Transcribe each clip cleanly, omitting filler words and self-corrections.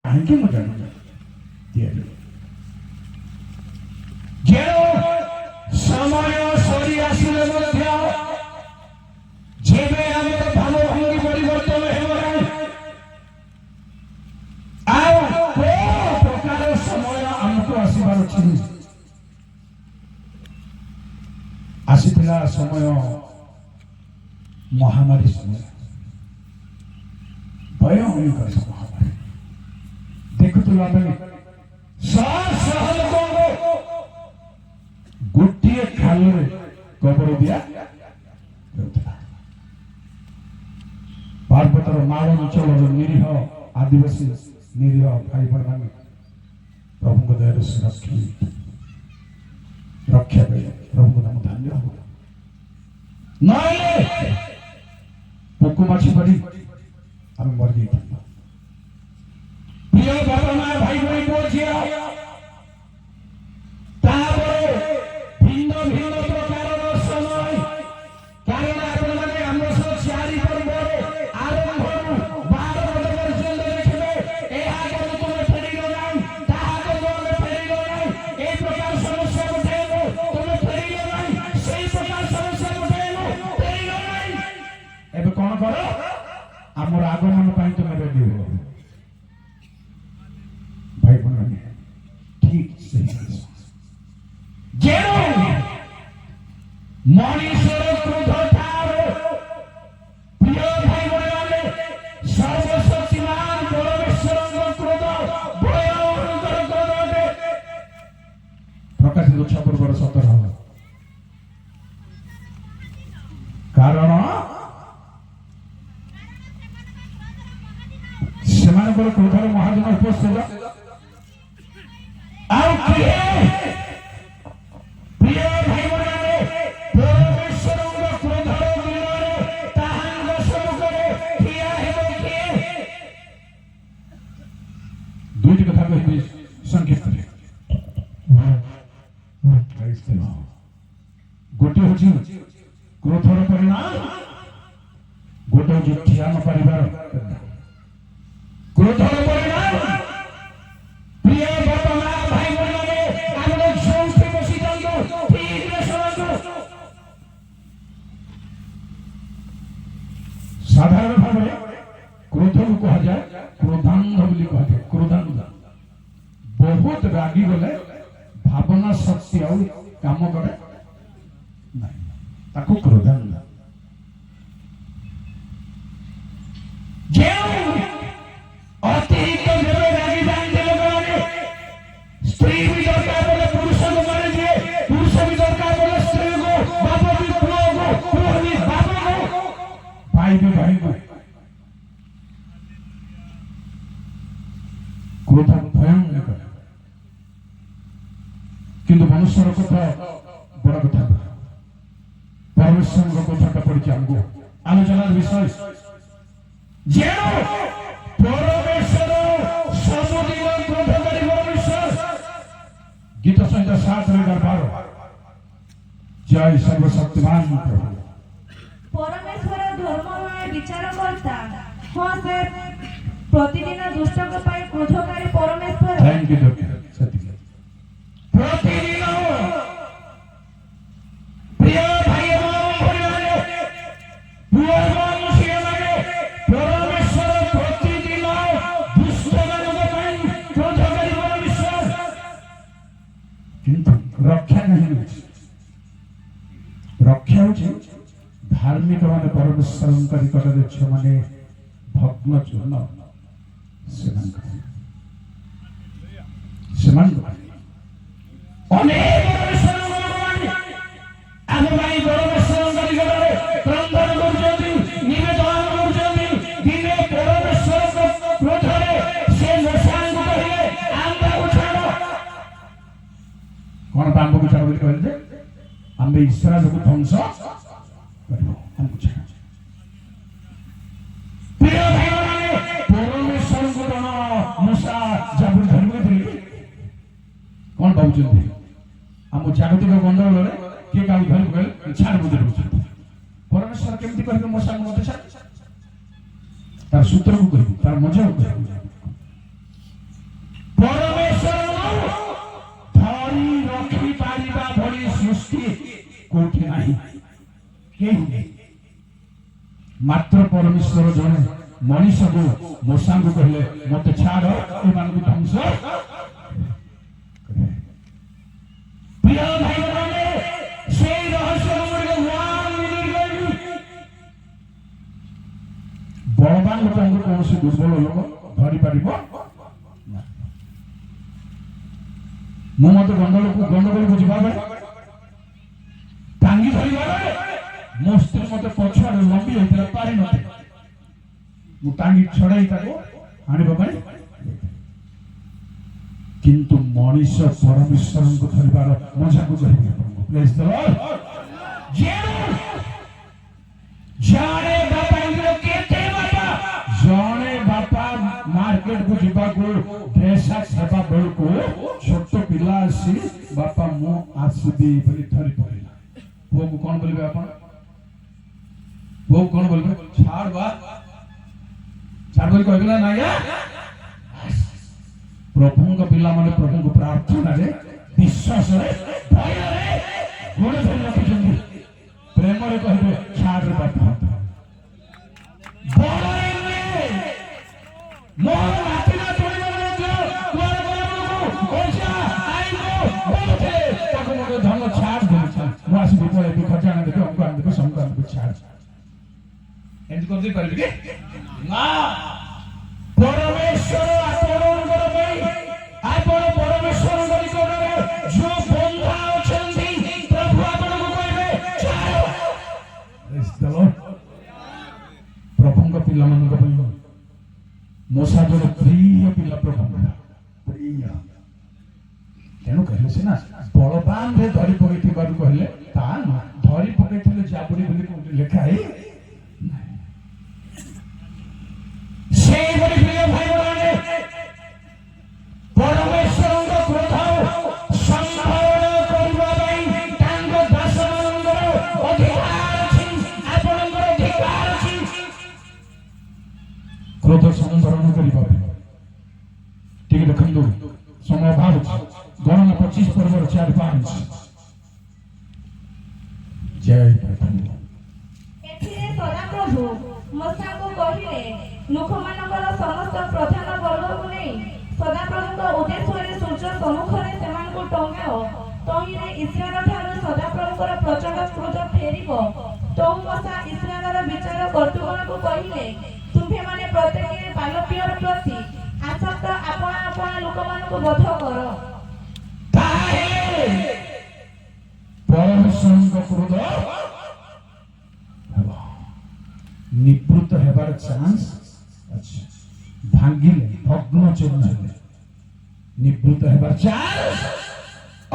କାହିଁକି ମୁଁ ଜାଣିନି ତିଆରି ସମୟ ସରି ଆସିଲେ ମଧ୍ୟ ଯେବେ ଆମର ଭାବଭଙ୍ଗୀ ପରିବର୍ତ୍ତନ ହେବ ନାହିଁ ଆଉ କୋଉ ପ୍ରକାର ସମୟ ଆମକୁ ଆସିବାର ଅଛି ଆସିଥିଲା ସମୟ ମହାମାରୀ ସମୟ ଭୟଙ୍କର ମହାମାରୀ ଦେଖୁଥିଲୁ ଆମେ ଶହ ଲୋକଙ୍କୁ ଗୋଟିଏ ଖାଲରେ କବର ଦିଆଯାଉଥିଲା ପାର୍ବତର ମାଳ ଅଞ୍ଚଳର ନିରୀହ ଆଦିବାସୀ ନିରୀହ ଭାଇ ଭଉଣୀମାନେ ପ୍ରଭୁଙ୍କ ଦୟାରୁ ରକ୍ଷା ପାଇଲେ ପ୍ରଭୁଙ୍କ ନାମ ଧନ୍ୟ ହବ ନହେଲେ ପୋକ ମାଛି ପଡ଼ି ଆମେ ମରିଯାଇଥାନ୍ତୁ ପ୍ରିୟ ବାପା ମା ଭାଇ ଭଉଣୀ ପୁଅ ଝିଅ ତାପରେ ଭିନ୍ନ ଭିନ୍ନ ପ୍ରକାରର ସମୟ କାରଣ ଆପଣମାନେ ଆମ ସହ ଚାରି ପରିବାରରେ ଆରମ୍ଭରୁ 12 ବର୍ଷ ପର୍ଯ୍ୟନ୍ତ ଦେଖିବେ ଏହା କରୁ ତୁମେ ଫେରିଲ ନାହିଁ ତାହା କରୁ ଆମେ ଫେରିଲ ନାହିଁ এই ପ୍ରକାର ସମସ୍ୟା ଉଠେଇଲୁ ତୁମେ ଫେରିଲ ନାହିଁ ସେଇ ପ୍ରକାର ସମସ୍ୟା ଉଠେଇଲୁ ଫେରିଲ ନାହିଁ ଏବେ କଣ କର ଆମର ଆଗମନ ପାଇଁ ତୁମେ ରେଡି ହୁଅ ଭାଇ ଭଉଣୀ ଠିକ ସେଇ ମଣିଷର କ୍ରୋଧ ଠାରୁ ପ୍ରିୟ ଭାଇ ଭଉଣୀମାନେ ସର୍ବଶକ୍ତିମାନ ପରମେଶ୍ୱରଙ୍କ କ୍ରୋଧ ଭୟଙ୍କର କ୍ରୋଧ ଅଟେ ପ୍ରକାଶିତ 6:17 କାରଣ ସେମାନଙ୍କର କ୍ରୋଧର ମହାଜନ ଉପସ୍ଥିତ ଆଉ କିଏ ପ୍ରିୟ ଭାଇ ଭଉଣୀମାନେ ପରମେଶ୍ୱରଙ୍କ କ୍ରୋଧର ଦିନରେ ତାହାଙ୍କ ସମ୍ମୁଖରେ ଠିଆ ହେବ କିଏ ଦୁଇଟି କଥା କହିବି ସଂକ୍ଷେପରେ ଗୋଟିଏ ହେଉଛି କ୍ରୋଧର ପରିଣାମ ଗୋଟେ ହେଉଛି ଠିଆ ନ ପାରିବାର କ୍ରୋଧର ପରିଣାମ ପ୍ରିୟ ବାପା ମା ଭାଇ ଭଉଣୀମାନେ ଆମର ଯୋଉଠି ବସି ଯାଆନ୍ତୁ ଠିକରେ ଶୁଣନ୍ତୁ ସାଧାରଣ ଭାବରେ କ୍ରୋଧକୁ କୁହାଯାଏ କ୍ରୋଧାନ୍ଧ ବୋଲି କୁହାଯାଏ କ୍ରୋଧାନ୍ଧ ବହୁତ ରାଗି ଗଲେ ଭାବନା ଶକ୍ତି ଆଉ କାମ କରେ ନାହିଁ ତାକୁ କ୍ରୋଧାନ୍ଧ ଅତିରିକ୍ତ ଯେବେ ରାଗି ଯାଆନ୍ତି ଲୋକମାନେ ସ୍ତ୍ରୀ ବି ଦରକାର ବୋଲେ ପୁରୁଷକୁ ମାରି ଦିଏ ପୁରୁଷ ବି ଦରକାର ବୋଲେ ସ୍ତ୍ରୀକୁ ବାପ ବି ପୁଅକୁ ପୁଅ ବି ବାପକୁ ଭାଇ ବି ଭାଇକୁ କ୍ରୋଧ ଭୟଙ୍କର କିନ୍ତୁ ମନୁଷ୍ୟର କଥା ବଡ କଥା ପରମେଶ୍ୱରଙ୍କ କଥାଟା ପଡିଛି ଆମକୁ ଆଲୋଚନାର ବିଷୟ ପରମେଶ୍ୱର ସବୁଦିନ କ୍ରୋଧକାରୀ ପରମେଶ୍ୱର ଗୀତ ସଂହିତା 7:12 ଜୟ ସର୍ବଶକ୍ତିମାନ ପ୍ରଭୁ ପରମେଶ୍ୱର ଧର୍ମମୟ ବିଚାରକର୍ତ୍ତା ହଁ ସେ ପ୍ରତିଦିନ ଦୁଷ୍ଟଙ୍କ ପାଇଁ କ୍ରୋଧକାରୀ ପରମେଶ୍ୱର ଥ୍ୟାଙ୍କ ୟୁ ସେତିକି ପ୍ରତିଦିନ ପ୍ରିୟ ଭାଇ ଏବଂ ଭଉଣୀମାନେ ପୁଅ ଏବଂ ଝିଅମାନେ ପରମେଶ୍ୱର ପ୍ରତିଦିନ ଦୁଷ୍ଟମାନଙ୍କ ପାଇଁ କ୍ରୋଧକାରୀ ପରମେଶ୍ୱର କିନ୍ତୁ ରକ୍ଷା ନାହିଁ ରକ୍ଷା ହେଉଛି ଧାର୍ମିକ ମାନେ ପରମେଶ୍ୱରଙ୍କ ନିକଟରେ ଝିଅମାନେ ଭଗ୍ନ ଚୂର୍ଣ୍ଣ ସେମାନଙ୍କ ଅନେକ ଆମ ପାଇଁ ପରମେଶ୍ୱରଙ୍କ ନିକଟରେ କ୍ରନ୍ଦନ କରୁଛନ୍ତି ନିବେଦନ କରୁଛନ୍ତି ଦିନେ ପରମେଶ୍ୱରଙ୍କ କ୍ରୋଧରେ ସେ ମଶାଙ୍କୁ କହିଲେ ଆମ୍ବକୁ ଛାଡ଼ କଣ ଆମ୍ବକୁ ଛାଡ଼ ବୋଲି କହିଲେ ଯେ ଆମ୍ଭେ ଇସ୍ରାଏଲକୁ ଧ୍ୱଂସ କରିବ ଆମକୁ ଛାଡ଼ ପ୍ରିୟ ଭାଇମାନେ ପରମେଶ୍ୱରଙ୍କୁ ଜଣ ମୂଷା ଜାବୁଡ଼ି ଧରିଥିଲେ କଣ ଭାବୁଛନ୍ତି ଆମ ଜାଗତିକ ଗଣ୍ଡଗୋଳରେ କିଏ କାହାକୁ ଧରି କହିଲେ ଛାଡ଼ ବୁଝି ରହୁଛନ୍ତି ପରମେଶ୍ୱର କେମିତି କହିବେ ମୂଷାଙ୍କୁ ମତେ ଛାଡ଼ ତାର ସୂତ୍ରକୁ କହିବୁ ତାର ମଜାକୁ କହିବୁ कोठी नहीं केही मात्र परमेश्वर जने मनीष को मूषा को कहले मत छाड़ ए मान को ध्वंस प्रिय भाई माने से रहस्य हमरे मान मिल गई बलवान लोक कौन से दुर्बल लोक धरी पारिबो मो मत गंडगोल को जीवा टांगी धरिबारे मो स्त्री मत पछाड़ लंबी होइतला पारि नते मु टांगी छड़ाई ताको आनिबा पई किंतु मनीष परमेश्वर को धरिबार मजा को कहिबे प्रेज द लॉर्ड जाने बापा इंद्र केते बापा जाने बापा मार्केट को जीवा को ड्रेसा सेवा बेल को छोट पिला आसी बापा मो आसुदी बोली धरि पड़िला वो को कौन बोलबे अपन वो कौन बोलबे छाड़ बोल कहला ना या प्रभु का पिला माने प्रभु को प्रार्थना रे विश्वास रे भय रे गुण धरि रखिछन प्रेम रे कहबे छाड़ रे बापा बोले रे मोर मातिना तोड़ी बोले तोर बोले ओजा आइबो बोले ताको मोर धन छाड़ दे वासी बोले भी खजाना दे हमको आन दे संकान को छाड़ एंड कर दे पारबे ना परमेश्वर आपनकर भाई आपण परमेश्वर गरी करे जो बंधा अछंती प्रभु आपण को कहबे छाड़ प्रेज द लॉर्ड प्रभु का पिला मन को मोसा जो प्रिय पिला प्रभु प्रिय तेनु कहले से ना बलवान रे धरि पकैथि बार कहले ता ना धरि पकैथिले जाबुरी बोली कोठी लेखा है से बड़ी प्रिय भाई बने परमेश्वर को क्रोध संभावना करबा पई तांको दासମାନଙ୍କର ଅଧିକାର ଅଛି ଆପଣଙ୍କର ଅଧିकार ଅଛି क्रोध संभरण करबा ठीक देखंदो समय भाव गणना 25 पर्व 4-5 जय प्रभु एथिरे सदा प्रभु मूसा को कहिले लोकमानଙ୍କର ସମସ୍ତ ପ୍ରଧାନ ବର୍ଗକୁ ନେଇ ସଦାପ୍ରଭୁଙ୍କ ଉଦ୍ଦେଶ୍ୟରେ ସୂର୍ଯ୍ୟ ସମ୍ମୁଖରେ ସେମାନଙ୍କୁ ଟଙ୍ଗାଅ ତହିଁରେ ଇସ୍ରାଏଲ ଠାରୁ ସଦାପ୍ରଭୁଙ୍କର ପ୍ରଚଣ୍ଡ କ୍ରୋଧ ଫେରିବ ତହୁ ମୂସା ଇସ୍ରାଏଲର ବିଚାର କର୍ତ୍ତୃଗଣକୁ କହିଲେ ତୁମ୍ଭେମାନେ ପ୍ରତ୍ୟେକେ ପାଲପିଅର ପ୍ରତି ଆସକ୍ତ ଆପଣା ଆପଣା ଲୋକମାନଙ୍କୁ ବଧ କର ତାହେଲେ परमेश्वर क्रोध निवृत्त हेबार चांस अच्छा भांगिले भग्न चूर्ण निवृत्त हेबार चांस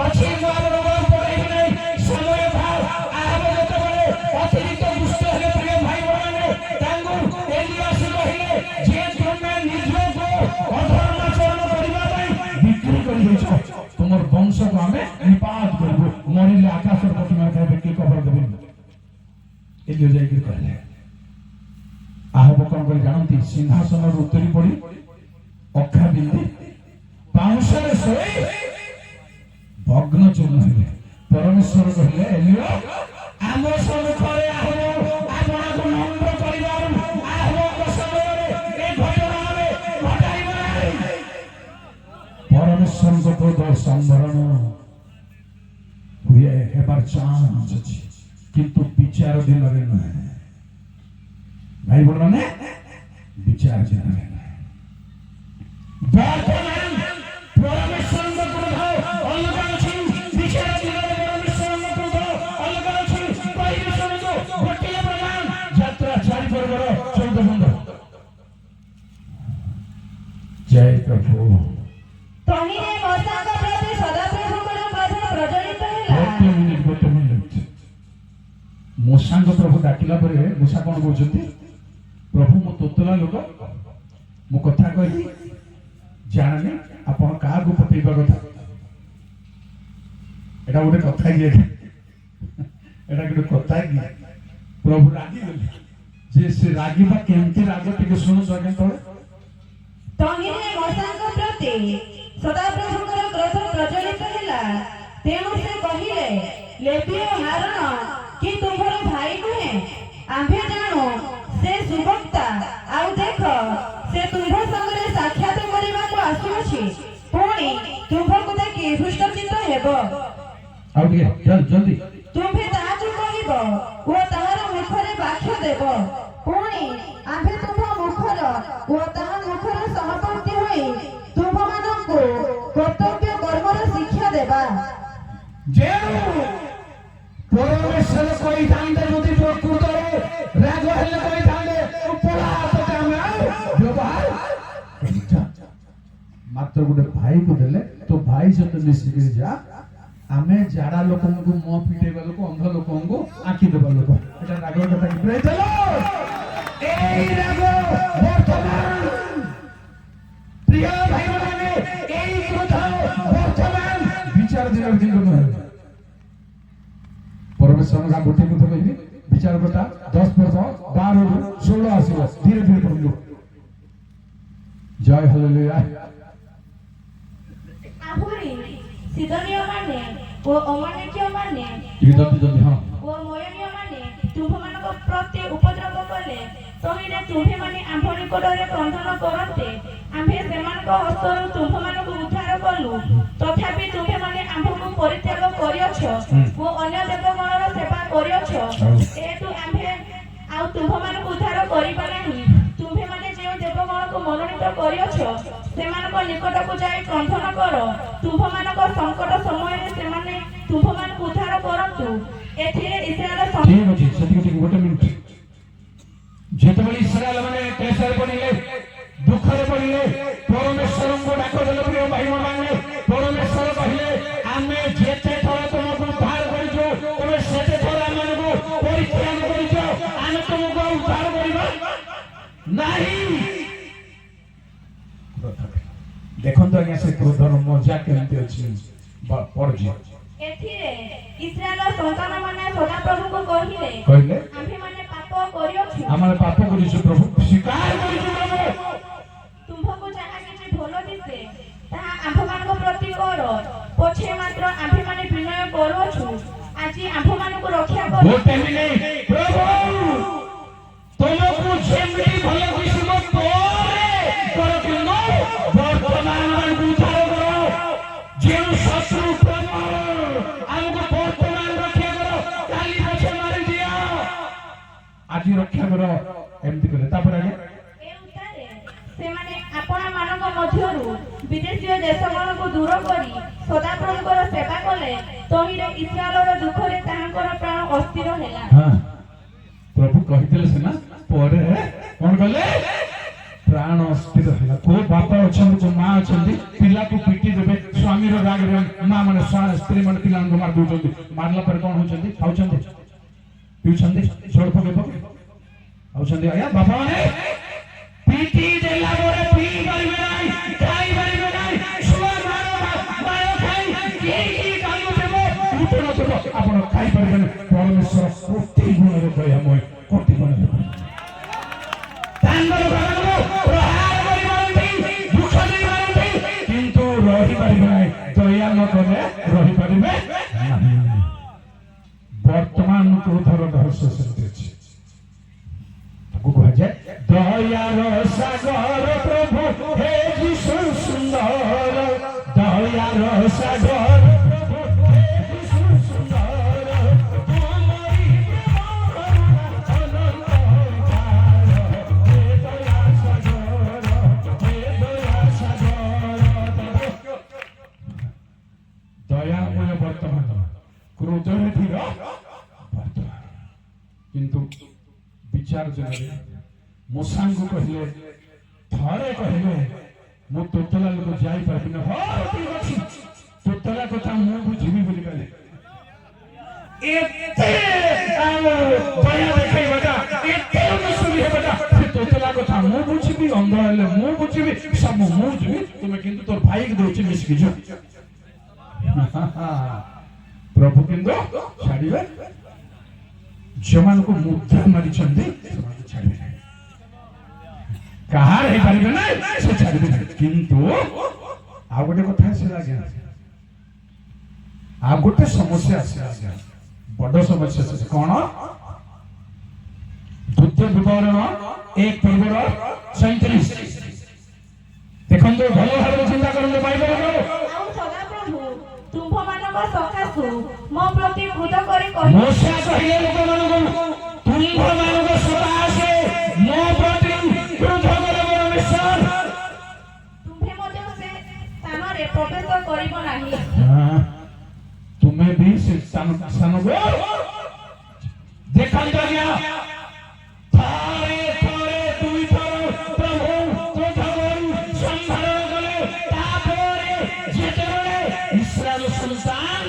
अछि मार रोग पड़े नहीं समय भाव आवे जते बले अतिरिक्त दुष्ट हेले प्रिय भाई बहने तांगु एलियास कहिले जे तुमे निज को अधर्माचरण करिबा पई बिक्री करि देछो तुमर वंश को हमें निपात करबो मरिले आकाश और पृथ्वी में खाइबे के खबर देबे एलियो जाई के कहले आहब कौन कर जानती सिंहासन उत्तरी पड़ी अखा बिंदी पाउंसरे सोई भग्न चूर्ण हेले परमेश्वर कहले एलियो आम सम्मुखरे आहब आपण को नम्र करिबार आहब को समय ए घटना में घटाइबा नाही परमेश्वर को क्रोध संभरण हुए हेबार चांस अछि किंतु विचार दिन रे नहीं भाई बोल रहे विचार जाने वर्तमान परमेश्वर को क्रोध अलग अछि विचार दिनरे परमेश्वर को क्रोध अलग अछि परमेश्वर को गोटे प्रमाण यात्रा 4 पर्वर 14 बंद जय प्रभु तहिरे मूसा का प्रति सदाप्रभुଙ୍କର क्रोध प्रज्वलित ହେଲା गोटे मिनिट मूसा को प्रभु डाकिला परे मूसा कोन बोलछथि प्रभु मो तोतला लोक मो कथा कहि जाने आपण का को पठेबा कथा एटा गोटे कथा कि एटा गोटे कथा कि प्रभु रागी गले जे से रागीबा केमति राग टिके सुनु सके तळे तहिरे मूसाଙ୍କ प्रति सदाप्रभुଙ୍କର क्रोध प्रज्वलित ହେଲା तेणु से कहिले ଲେବି ଓ ହାରଣ କି ତୁମ୍ଭର ଭାଇ ନୁହେଁ? ଆମ୍ଭେ ଜାଣୁ ସେ ସୁବକ୍ତା, ଆଉ ଦେଖ ସେ ତୁମ୍ଭ ସଙ୍ଗରେ ସାକ୍ଷାତ କରିବାକୁ ଆସୁଅଛି, ପୁଣି ତୁମ୍ଭକୁ ଦେଖି ହୃଷ୍ଟଚିତ୍ତ ହେବ। ଆଉ ଟିକେ ଜଲ୍ଦି। ତୁମ୍ଭେ ତାହାକୁ କହିବ ଓ ତାହାର ମୁଖରେ ବାକ୍ୟ ଦେବ, ପୁଣି ଆମ୍ଭେ ତୁମ୍ଭ ମୁଖର ଓ ତାହା ମୁଖର ସହବର୍ତ୍ତୀ ହୋଇ ତୁମ୍ଭମାନଙ୍କୁ କର୍ତ୍ତବ୍ୟ କର୍ମର ଶିକ୍ଷା ଦେବା। ଯେଉଁ ପରମେଶ୍ୱର କହିଥାନ୍ତେ ଯଦି ପ୍ରକୃତରେ ରାଗ ହେଲେ କହିଥାନ୍ତେ ପଳା ତତେ ଆମେ ଆଉ ବ୍ୟବହାର ମାତ୍ର ଗୋଟେ ଭାଇକୁ ଦେଲେ ତୋ ଭାଇ ସହିତ ମିଶିକିରି ଯା। ଆମେ ଝାଡ଼ା ଲୋକଙ୍କୁ ମୁହଁ ଫିଟେଇବା ଲୋକ, ଅନ୍ଧ ଲୋକଙ୍କୁ ଆଖି ଦେବା ଲୋକ, ଏଟା ରାଗ କଥା କି? ଏଇ ରାଗ ବର୍ତ୍ତମାନ ପ୍ରିୟ ଭାଇମାନେ, ଏଇ କଥା ବର୍ତ୍ତମାନ ବିଚାର ଦିନର ଦିନ ନୁହେଁ। ପରମେଶ୍ୱର ଗୋଟିଏ କଥା କହିବି, ବିଚାର କଥା 10 ପଦ 12 ରୁ 16 ଆସିବ, ଧୀରେ ଧୀରେ ପଢିବ। ଜୟ ହାଲେଲୁୟା। ଆହୁରି ସିଦୋନୀୟମାନେ ଓ ଅମାନିକୀୟମାନେ ଓ ମୋୟାବୀୟମାନେ ତୁମ୍ଭମାନଙ୍କ ପ୍ରତି ଉପଦ୍ରବ କଲେ, ତହିଁରେ ତୁମ୍ଭେମାନେ ଆମ୍ଭ ନିକଟରେ କ୍ରନ୍ଦନ କରନ୍ତେ ଆମ୍ଭେ ସେମାନଙ୍କ ହସ୍ତରୁ ତୁମ୍ଭମାନଙ୍କୁ ଉଦ୍ଧାର କଲୁ। ତଥାପି ତୁମ୍ଭେମାନେ ଆମ୍ଭକୁ ପରିତ୍ୟାଗ କରିଅଛ ଓ ଅନ୍ୟ ଦେବଗଣର ସେବା କରିଅଛ। ଯେହେତୁ ଆମ୍ଭେ ଆଉ ତୁମ୍ଭମାନଙ୍କୁ ଉଦ୍ଧାର କରିବା ନାହିଁ, ତୁମ୍ଭେମାନେ ଯେଉଁ ଦେବଗଣକୁ ମନୋନୀତ କରିଅଛ ସେମାନଙ୍କ ନିକଟକୁ ଯାଇ କ୍ରନ୍ଦନ କର। ତୁମ୍ଭମାନଙ୍କ ସଙ୍କଟ ସମୟରେ ସେମାନେ ତୁମ୍ଭମାନଙ୍କୁ ଉଦ୍ଧାର କରନ୍ତୁ। ଏଥିରେ ଇସ୍ରାଏଲ ଗୋଟେ ମିନିଟ୍। ଯେତେବେଳେ ଇସ୍ରାଏଲ ମାନେ କ୍ଲେଶରେ ପଡ଼ିଲେ, ଦୁଃଖରେ ପଡ଼ିଲେ, ପରମେଶ୍ୱରଙ୍କୁ ଡାକ ଦେଲେ। ପ୍ରିୟ ଭାଇମାନେ, ପରମେଶ୍ୱର କହିଲେ ଆମେ ଯେତେ ଥର ତୁମକୁ ଉଦ୍ଧାର କରିଛୁ ତମେ ସେତେ ଥର ଆମମାନଙ୍କୁ ପରିତ୍ୟାଗ କରିଛ, ଆମେ ତୁମକୁ ଉଦ୍ଧାର କରିବା ନାହିଁ। ଦେଖନ୍ତୁ ଆଜ୍ଞା ସେ କ୍ରୋଧର ମଜା କେମିତି ଅଛି ପଡୁଛି। ଏଥିରେ ଇସ୍ରାଏଲ ସନ୍ତାନମାନେ ସଦାପ୍ରଭୁଙ୍କୁ କହିଲେ ଆମ୍ଭେମାନେ ପାପ କରିଅଛୁ, ଆମେ ପାପ କରିଛୁ ପ୍ରଭୁ, ସ୍ୱୀକାର କରିଛୁ ପ୍ରଭୁ। ତୁମ୍ଭକୁ ଯାହା କିଛି ଭଲ ଦିଶେ ତାହା ଆମ୍ଭମାନଙ୍କ ପ୍ରତି କର, ପଛେ ମାତ୍ର ଆମ୍ଭେମାନେ ବିନୟ କରୁଅଛୁ। ଆଜି ଆମ୍ଭମାନଙ୍କୁ ରକ୍ଷା କର। ଗୋଟେ ମିନିଟ୍ ପ୍ରଭୁ, ତୁମକୁ ଯେମିତି ଭଲ ଦିଶିବ ପରେ କର, କିନ୍ତୁ ବର୍ତ୍ତମାନ ଆମକୁ ଉଦ୍ଧାର କର। ଯେଉଁ ଶତ୍ରୁ ପ୍ରଭୁ ଆମକୁ ବର୍ତ୍ତମାନ ରକ୍ଷା କର, କାଲି ପଛେ ମାରିଦିଅ, ଆଜି ରକ୍ଷା କର, ଏମିତି କଲେ। ତାପରେ ଆଜ୍ଞା ଏ ଉତ୍ତାରେ ସେମାନେ ଆପଣମାନଙ୍କ ମଧ୍ୟରୁ ବିଦେଶୀୟ ଦେଶମାନଙ୍କୁ ଦୂର କରି ସଦାପ୍ରଭୁଙ୍କର ସେବା କଲେ, ତହିଁରେ ଇସ୍ରାଏଲର ଦୁଃଖରେ ତାହାଙ୍କର ପ୍ରାଣ ଅସ୍ଥିର ହେଲା। ପ୍ରଭୁ କହିଥିଲେ ସିନା, ପରେ କଣ କଲେ? ପ୍ରାଣ ଅସ୍ଥିର ହେଲା। କୋଉ ବାପା ଅଛନ୍ତି, କୋଉ ମା ଅଛନ୍ତି, ପିଲାକୁ ପିଟି ଦେବେ, ସ୍ୱାମୀର ରାଗରେ ମା ମାନେ ସ୍ତ୍ରୀ ମାନେ ପିଲାମାନଙ୍କୁ ମାରି ଦଉଛନ୍ତି। ମାରିଲା ପରେ କଣ ହଉଛନ୍ତି? ଖାଉଛନ୍ତି, ପିଉଛନ୍ତି, ଝୋଳ ପକେଇ ପକେଇ ଖାଉଛନ୍ତି। ଆଜ୍ଞା ବାପା ମାନେ ପିଟି ଦେଲା ପରେ ପିଇ ପାରିବେ ନାହିଁ, ଖାଇ ପାରିବେ ନାହିଁ, ଛୁଆ ମାର ଖାଇ କାନ୍ଦୁଥିବ, ଉଠୁନଥିବ, ଆପଣ ଖାଇପାରିବେନି। ପରମେଶ୍ୱର କୋଟି ଗୁଣରେ ଦୟାମୟ, କୋଟି ଗୁଣରେ ତାଙ୍କର ପ୍ରହାର କରିପାରନ୍ତି, ଦୁଃଖ ଦେଇପାରନ୍ତି, କିନ୍ତୁ ରହିପାରିବେ ନାହିଁ। ଦୟା ନ କଲେ ରହିପାରିବେ ନାହିଁ। ବର୍ତ୍ତମାନ କ୍ରୋଧର ରହସ୍ୟ ସେମିତି ଅଛି। ତାକୁ କୁହାଯାଏ ଦୟାର ସାଗର ପ୍ରଭୁ ହେ ଯୀଶୁ ସୁନ୍ଦର, ଦୟାର ସାଗର ପ୍ରଭୁ ହେ ଯୀଶୁ ସୁନ୍ଦର, ତୁମରି ଅନନ୍ତ ଉଦ୍ଧାର, ହେ ଦୟା ସାଗର, ହେ ଦୟା ସାଗର। ଦୟାମୟ ବର୍ତ୍ତମାନ, କ୍ରୋଧରେ ଧୀର ବର୍ତ୍ତମାନ। କିନ୍ତୁ ବିଚାର ଜଣରେ ମୂଷାଙ୍କୁ କହିଲେ, ଥରେ କହିଲେ ମୁଁ ତୋତଲାକୁ ଯାଇପାରିବିନି। ହଁ ଠିକ ଅଛି, ତୋତଲା କଥା ମୁଁ ବୁଝିବି ବୋଲି କହିଲେ। ଏତେ ଦୟା ଦେଖେଇବାଟା, ଏତେ ଅନୁସୂତି ହେବାଟା, ସେ ତୋତଲା କଥା ମୁଁ ବୁଝିବି, ଅନ୍ଧ ହେଲେ ମୁଁ ବୁଝିବି, ସବୁ ମୁଁ ଯିବି, ତୁମେ କିନ୍ତୁ ତୋର ଭାଇକି ଦଉଛି ମିଶିକି ଯିବ। ପ୍ରଭୁ କିନ୍ତୁ ଛାଡ଼ିବେ, ଯେଉଁମାନଙ୍କୁ ମୁଦ୍ରା ମାରିଛନ୍ତି ସେମାନଙ୍କୁ ଛାଡ଼ିବେ ନାହିଁ। କାହାର ହେଇପାରିବେ ନାହିଁ, ସେ ଛାଡ଼ିବେ ନାହିଁ। କିନ୍ତୁ ଆଉ ଗୋଟେ କଥା ଆସିଲା ଆଜ୍ଞା, ଆଉ ଗୋଟେ ସମସ୍ୟା ଆସିଲା ଆଜ୍ଞା। बड़ समस्या से कौन द्वितीय विवरण 1:37 देखो भल भाव चिंता करते बाइबल ଆଉ ସଦାପ୍ରଭୁ ତୁମ୍ଭମାନଙ୍କ ସକାଶୁ ମୋ ପ୍ରତି କ୍ରୋଧ କରି କହିଲେ मोशा कहिले लोकମାନଙ୍କୁ ତୁମ୍ଭମାନଙ୍କ ସକାଶେ ମୋ ପ୍ରତି କ୍ରୋଧ କର ପରମେଶ୍ୱର ତୁମ୍ଭେ ମଧ୍ୟ ସେ ସ୍ଥାନରେ ପ୍ରବେଶ କରିବ ନାହିଁ तुम्हें भी स्थान को देखा गया थारे थारे दुई थर प्रभु क्रोध करू संधारण कले तापरे जेतेबेले इस्राएल संतान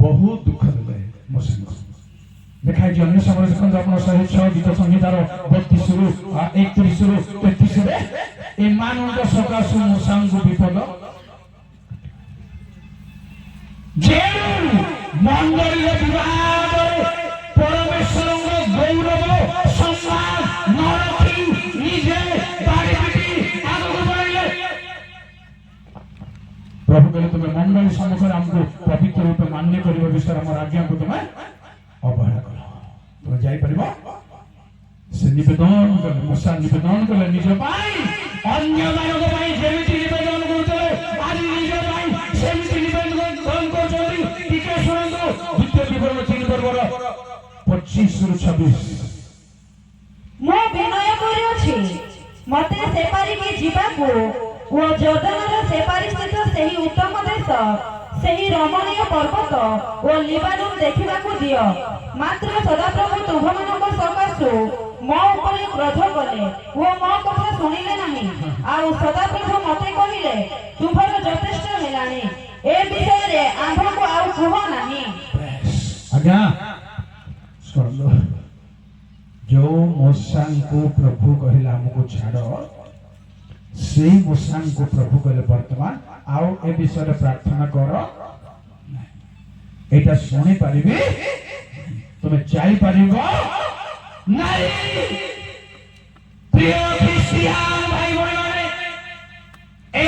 बहुत दुख देले मोसे देखाई जे अन्य समय देखो आपण 106 गीत संहितार 32 रु 31 रु 33 रे ए मानव सकाशु मोसांगु विपद जेनु मंगल विवाद परमेश्वर गौरव सम्मान न रखी निजे बाड़ी पिटी आगु बढ़ले प्रभु कहले तुम्हें मंगल सम्मुख हमको पवित्र रूप मान्य करिव विषय हमर आज्ञा को तुम्हें अवहेला करो तुम जाई परिबो से निवेदन कर मूसा निवेदन कर निज पाई अन्य मानव पाई जेमिति निवेदन करते आज निज पाई सेमिति निवेदन करछोरी टिके सुनंदो द्वितीय विवरण 3:25 रु 26 ମୁଁ ବିନୟ କରିଅଛି ମୋତେ ସେପାରିକି ଯିବାକୁ ଓ ଜର୍ଦାନର ସେପାରିସ୍ଥିତ ସେହି ଉତ୍ତମ ଦେଶ ସେହି ରମଣୀୟ ପର୍ବତ ଓ ଲିବାନୋନ ଦେଖିବାକୁ ଦିଅ ମାତ୍ର ସଦାପ୍ରଭୁ ତୁମ୍ଭମାନଙ୍କ ସକାଶୁ ମୋ ଉପରେ କ୍ରୋଧ କଲେ ଓ ମୋ କଥା ଶୁଣିଲେ ନାହିଁ ଆଉ ସଦାପ୍ରଭୁ ମୋତେ କହିଲେ ତୁମ୍ଭର ଯଥେଷ୍ଟ ହେଲାଣି ଏ ବିଷୟରେ ଆମ୍ଭକୁ ଆଉ କୁହ ନାହିଁ आज्ञा सुन जो मूसा को प्रभु कहला हमको छाड़ से मूसा को प्रभु कहले वर्तमान आओ ए विषय प्रार्थना कर एटा सुनी पारिबे तुम्हें जाई पारिबो नहीं प्रिय क्रिश्चियन भाई बहन ए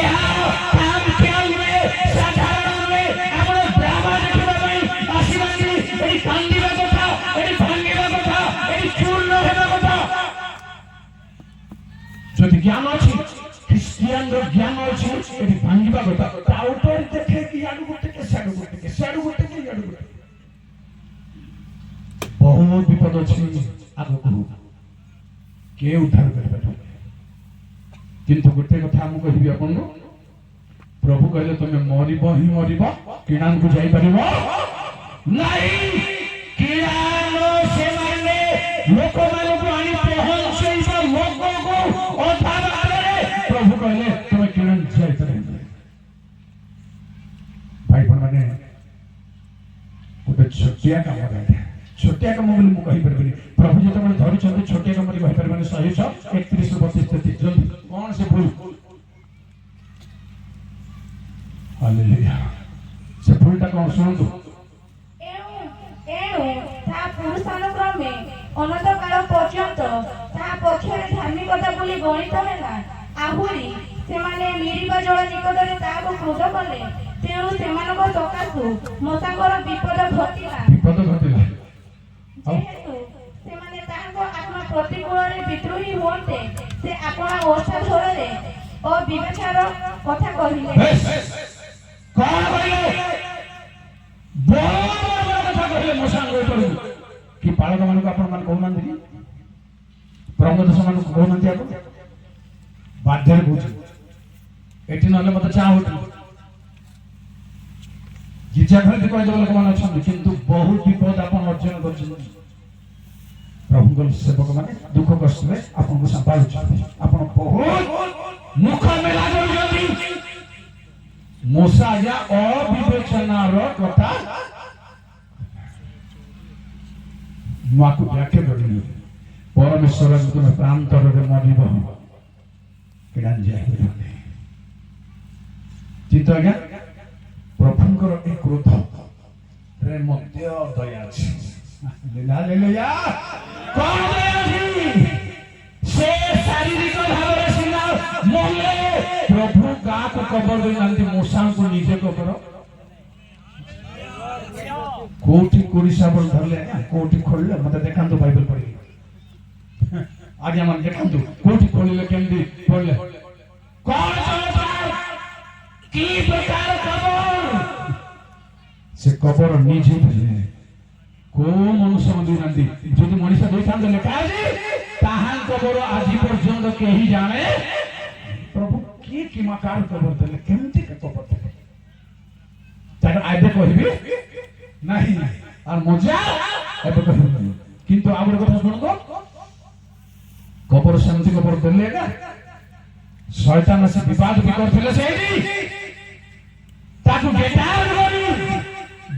काम क्या में साधारण में आपण ड्रामा देखिबा पई आसीबानी एई कांदीबा कथा एई भांगीबा कथा एई चूर्ण हेबा कथा যদি জ্ঞান আছে খ্রিস্টিয়ান র জ্ঞান আছে এটি ভাঙ্গিবা কথা টাউটর দেখে কি আড়ু করতে কে সাড়ু করতে কে সাড়ু করতে কি আড়ু করতে बहुत विपद अछि आगु के उद्धार करबा किंतु गोटे कथा हम कहिबी आपन प्रभु कहले तुम मरिबो ही मरिबो किणान को जाई परिबो नहीं किणान से माने लोक माने को आनी पहुंचेइबो लोगों को उद्धार करे प्रभु कहले तुम किणान जाई परिबो भाई बहन माने गोटे छोटिया काम करे छोटिया कम बोली मु कहि परबनी प्रभु जे तमने धरि छथि छोटिया कम बोली कहि परबनी 131 32 33 जल्दी कौन से भूल हालेलुया से भूलटा कौन सुन दो एणु ता पुरुषानुक्रमे अनंत काल पर्यंत ता पक्षरे धार्मिकता बोली गणित हेला आहुरी सेमाने निरीबा जल निकटरे ताको क्रोध कले तेणु सेमानक सकाशु मोसांकर विपद घटिला जेहेतु सेमाने ताहाको आत्मा प्रतिकूଳରେ विद्रोही हुଅନ୍ତେ ସେ ଆପଣା ଓଷା ଝୋଳରେ ଓ ବିବେଚାର କଥା କହିଲେ कौन कहले बड़ कथा कहले मोसांग ऊपर कि पालक मान को अपन मान कहू नंदी प्रमोद समान को कहू नंदी आको बाध्य बुझ एठी नले मते चा होती गिजा घर कह दो लोक मान अछन किंतु बहुत विपद अपन अर्जन करछन प्रभु को सेवक माने दुख कष्ट में अपन को संभाल छथि अपन बहुत मुख में लागल जति मूसा या अविवेचनार कथा माकु व्याख्या करनी परमेश्वर तुम प्रांतर रे मरिब किडान जाय चित्त आज्ञा प्रभुंकर ए क्रोध रे मध्य दया अछि हालेलुया कौन दया अछि से शारीरिक भाव सिना मोले प्रभु गात कबर दे जानती मूसा को निजे कबर कोरिसा बोल धरले कोठी खोलले मते देखांतु बाइबल पढ़ी आगे मन देखांतु कोठी खोलले केमदी पढ़ले कौन समाचार की प्रकार खबर से कबर निजे भले को मनुष्य मंदी नंदी যদি মনিষা দেখান লেখা আছে তাহান কবর আজি পর্যন্ত কেহি জানে प्रभु की किमाकार कबर देले केमती के कबर देले তাই আইবে কইবি नहीं और मजा एबे कहबी किंतु आबर কথা শুনবো कबर शांति कबर देले ना शयतान से विवाद भी करथिले सेही ताकू गेटार करी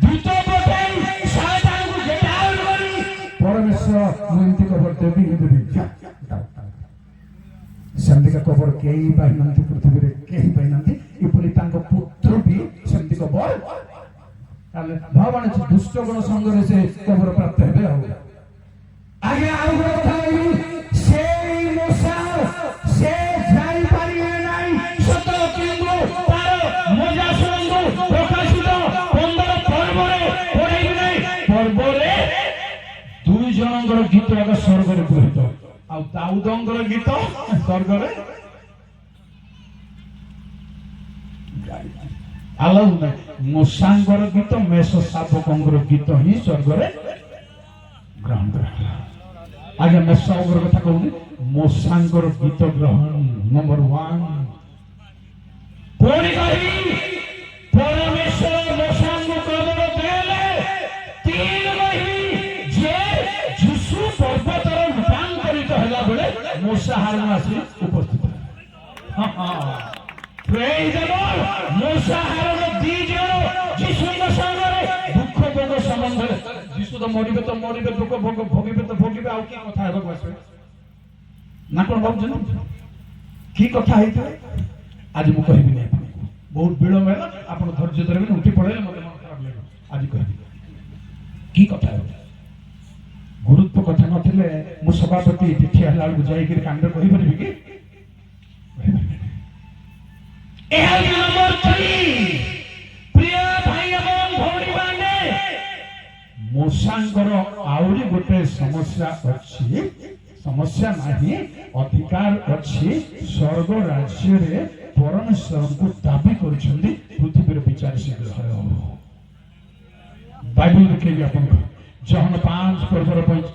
दूत पठाई शयतान को गेटार करी परमेश्वर मुंती कबर देबी शांति का कबर केही पाइनंती पृथ्वी रे केही पाइनंती इपरि तांको पुत्र भी शांति कबर ताले भगवान दुष्ट गुण संग से कबर प्राप्त हेबे आगे आउ কথা কইবি সেই মশা সে যাই পারিবে নাই সত কিন্তু তার মজা সঙ্গ প্রকাশিত 15 পর্বরে পড়াইবে নাই পর্বরে দুই জনଙ୍କର গীত আগে স্বর্গরে গহিত ଆଉ ଦାଉଦଙ୍କର ଗୀତ ସ୍ୱର୍ଗରେ ଆଲାଉ ନାହିଁ ମୂଷାଙ୍କର ଗୀତ ମେଷ ଶାବକଙ୍କର ଗୀତ ହିଁ ସ୍ୱର୍ଗରେ ଗ୍ରହଣ କରାଗଲା ଆଜ୍ଞା ମେଷଙ୍କର କଥା କହୁନି ମୂଷାଙ୍କର ଗୀତ ଗ୍ରହଣ ନମ୍ବର 1 ପୁଣି କହିବି ପରମେଶ୍ୱର ମୂଷାଙ୍କୁ କବର ଦେଲେ 3 କହିବି ଯେ ଯୀଶୁ ପର୍ବତର ରୂପାନ୍ତରିତ ହେଲା ବେଳେ ମୂଷା ହାରଣ ଆସି ଉପସ୍ଥିତ ପ୍ରେଜ ଦ ଲର୍ଡ ମୂଷା ହାରଣ ଦି ଜଣ ଯୀଶୁଙ୍କ ସାଙ୍ଗରେ ଦୁଃଖ ଭୋଗ ସମ୍ବନ୍ଧରେ ଯୀଶୁ ତ ମରିବେ ଦୁଃଖ ଭୋଗ ଭୋଗିବେ ଆଉ କି କଥା ହେବାକୁ ଆସିବେ ନା କଣ ଭାବୁଛନ୍ତି କି କଥା ହେଇଥିବେ ଆଜି ମୁଁ କହିବି ନାହିଁ ବହୁତ ବିଳମ୍ବ ହେଲା ଆପଣ ଧୈର୍ଯ୍ୟ ଧରିବେନି ଉଠି ପଳେଇଲେ ମୋତେ ମନ ଖରାପ ଲାଗିବ ଆଜି କହିବି କି କଥା ହେବ गुरुत्व कथा नथिले मु सभापति तिथि हला बेलू जाइकिर कांड कहि परबी कि एहा नंबर 3 प्रिय भाई एवं भौणी माने मोसांगर आउरी गोटे समस्या अछि समस्या नाही अधिकार अछि स्वर्ग राज्य रे परमेश्वर को दाबी करछन्ती पृथ्वी रे विचार से बाइबल लिखे अपन जहन 5 पर्वर 45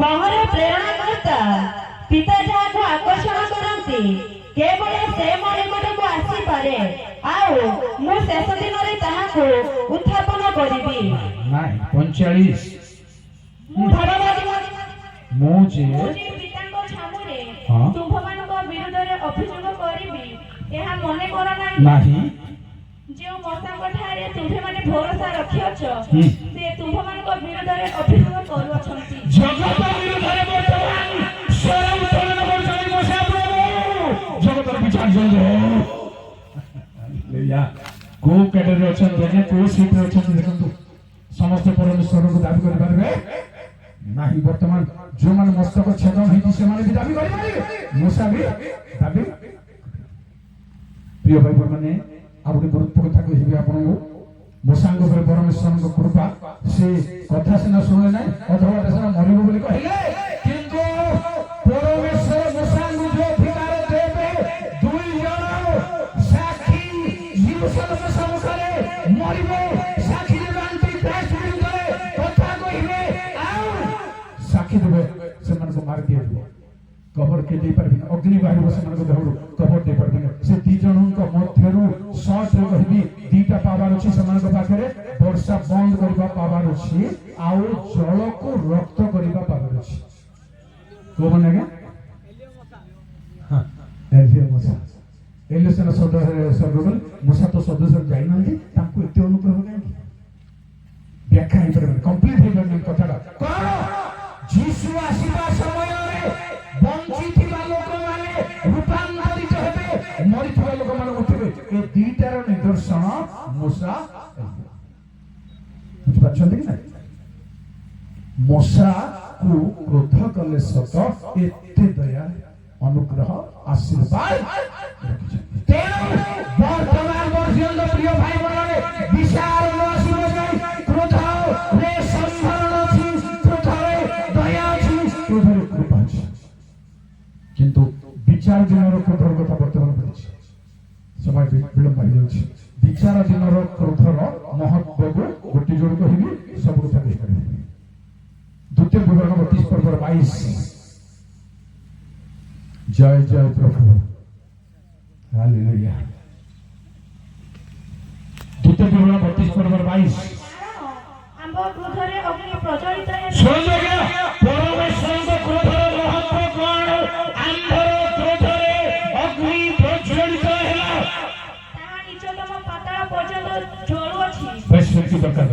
महर प्रेरणा करता पिता जहाँ को आकर्षण करते केवल से मणिकट को आसी पारे आउ मु शेष दिन रे ताहा को उत्थापन करिबी नाही 45 मु जे पिताଙ୍କ छामुरे तुमମାନଙ୍କ विरुद्धରେ ଅଭିଯୋଗ କରିବି ଏହା ମନେ କର ନାହିଁ जो मसाଙ୍କ ठारे तुमे माने भरोसा रखियछ से तुमମାନଙ୍କ विरुद्धରେ ଅଭିଯୋଗ କରୁଅଛନ୍ତି जगत विरुद्धରେ ବର୍ତ୍ତମାନ ସ୍ୱର ଉତ୍ତୋଳନ କରୁଛନ୍ତି ମସା ପ୍ରଭୁ जगतर विचार जल्दी हालेलुया को कैटेगरी अछन देने को सीट रे अछन देखंतु समस्त परमेश्वर को दाबी कर पारबे नाही वर्तमान जो मान मस्तक छेदन हेति से माने भी दाबी कर पारबे मसा भी दाबी प्रिय भाई माने आपने गुरुत्व कथा कहिबे आपनको मोसांग पर परमेश्वर को कृपा से कथा सिना सुनले नै अथवा देशना मरिबो बोली कहिले किंतु परमेश्वर मोसांग जो अधिकार देबे दुई जण साक्षी यरूशलेम सम्मुखरे मरिबो साक्षी देबांती क्राइस्ट विरुद्धरे कथा कहिबे आउ साक्षी देबे से मन को मार दिए कबर के दे परबिन अग्नि बाहिर से मन को देहरु कबर दे परबिन से दी जनक मध्यरु शॉर्ट रे कहबी दीटा पावर अछि समान को पाखरे वर्षा बंद करबा पावर अछि आउ जल को रक्त करबा पावर अछि को बनेगा हां एलिया मसा एलिया से सर्वगल मुसा तो सदस्य जाई नंदी तांको एते अनुग्रह काई व्याख्या हे परबे कंप्लीट हे परबे कथाटा कोन जीसु आसीबा समय रे वंचित लोक माने रूपांतरित हेबे मरिଥିବା लोक माने उठिबे ए दीटार निदर्शन मूसा बुझ पाछन्ती कि ना मूसा को क्रोध कले सत एते दया अनुग्रह आशीर्वाद तेणु वर्तमान पर्यंत प्रिय भाई बहन কিন্তু বিচার দিনର କ୍ରୋଧର କଥା ବର୍ତ୍ତମାନ ପଡିଛି ସମୟ ବିଳମ୍ବ ହେଇଯାଉଛି বিচাର ଦିନର କ୍ରୋଧର ମହତ୍ଵକୁ ଗୋଟି ଯୋଡ଼ି କହିବି ସବୁ କଥା କହିପାରିବି ଦ୍ୱିତୀୟ ବିବରଣ 32 ପର୍ବର 22 ଜୟ ଜୟ ପ୍ରଭୁ ହାଲେଲୁୟା ଦ୍ୱିତୀୟ ବିବରଣ 32 ପର୍ବର 22 ଆମ୍ଭ କ୍ରୋଧରେ ଅଗ୍ନି ପ୍ରଜ୍ୱଳିତ ହେବ ଶୁଣନ୍ତୁ ପରମେଶ୍ୱରଙ୍କ କ୍ରୋଧର ମହତ୍ଵ କଣ ଆମ୍ଭର କ୍ରୋଧରେ ଅଗ୍ନି ପ୍ରଜ୍ୱଳିତ ହେଲା ତାହା ନିଚତମ ପାତାଳ ପର୍ଯ୍ୟନ୍ତ ଜ୍ୱଳୁଅଛି ବେଶ ଦରକାର